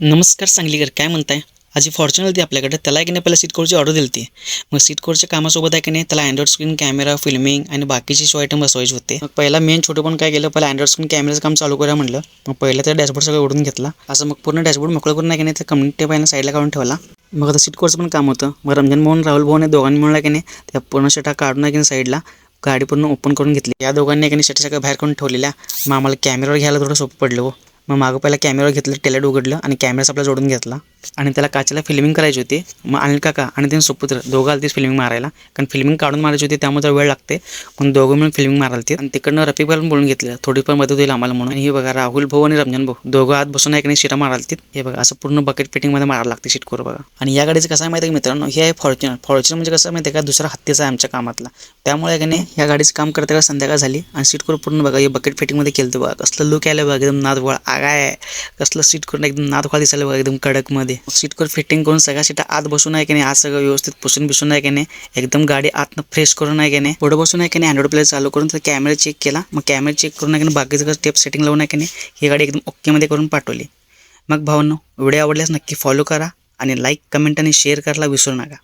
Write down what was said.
नमस्कार सांगलीकर, काय म्हणताय? आज फॉर्च्युनर होती आपल्याकडे. त्याला की नाही पहिला सीट कव्हरची ऑर्डर दिली होती. मग सीट कव्हरच्या कामासोबत आहे की नाही त्याला अँड्रॉइड स्क्रीन, कॅमेरा, फिल्मिंग आणि बाकीचे शो आयटम बसवायचे होते. मग पहिला मेन छोटं पण काय केलं, पहिला अँड्रॉइड स्क्रीन कॅमेराचं काम चालू करूया म्हटलं. मग पहिला त्या डॅशबोर्ड सगळं ओढून घेतला. असं मग पूर्ण डॅशबोर्ड मोकळं करून नाही की नाही त्या कम्युनिटी पहिला साईडला काढून ठेवला. मग आता सीट कव्हरचं पण काम होतं. मग रंजन मोहन, राहुल भवन या दोघांनी मिळून की नाही त्या पूर्ण शटा काढून की नाही साईडला गाडी पूर्ण ओपन करून घेतली. या दोघांनी की नाही शटा सगळं बाहेर करून ठेवलेल्या. मग आम्हाला कॅमेरावर घ्यायला थोडं सोपं पडलं हो. मग मागं पहिला कॅमेरावर घेतलं, टेलेट उघडलं आणि कॅमेराच आपला जोडून घेतला. आणि त्याला काचेला फिल्मिंग करायची होती. मग अनिल काका आणि त्यांनी सुपुत्र दोघं आलतीच फिल्मिंग मारायला, कारण फिल्मिंग काढून मारायची होती त्यामुळे वेळ लागते. पण दोघं मिळून फिल्मिंग मारायला. आणि तिकडनं रफिक पण बोलून घेतलं थोडीफार मदत होईल आम्हाला म्हणून. हे बघा राहुल भाऊ आणि रंजन भाऊ दोघं आत बसून एक नाही शिटा मारायला. हे बघा असं पूर्ण बकेट फिटिंगमध्ये मारायला लागते सीट कव्हर बघा. आणि या गाडीचं कसं आहे माहिती आहे की मित्रांनो, हे आहे फॉर्च्युनर. फॉर्च्युनर म्हणजे कसं माहिती आहे का, दुसरा हत्तीचा आहे आमच्या कामातला. त्यामुळे की नाही या गाडीचं काम करता संध्याकाळ झाली आणि सीट कव्हर पूर्ण बघा हे बकेट फिटिंगमध्ये केलं बघा. कसलं लुक आलं बघा, एकदम नाद वळ आगाय. कसलं सीट करून एकदम नाद खोळा दिसायला बघा, एकदम कडकमध्ये. सीट कव्हर फिटिंग करून सगळ्या सीटा आत बसून आहे की नाही, आज सगळं व्यवस्थित पुसून बिसून आहे की नाही, एकदम गाडी आतनं फ्रेश करून आहे की नाही, पुढे बसून आहे की नाही अँड्रॉइड प्ले चालू करून कॅमेरा चेक केला. मग कॅमेरा चेक करून आहे की नाही बाकीचं स्टेप सेटिंग लावून आहे की नाही ही गाडी एकदम ओकेमध्ये करून पाठवली. मग भावांनो, व्हिडिओ आवडल्यास नक्की फॉलो करा आणि लाईक, कमेंट आणि शेअर करायला विसरू नका.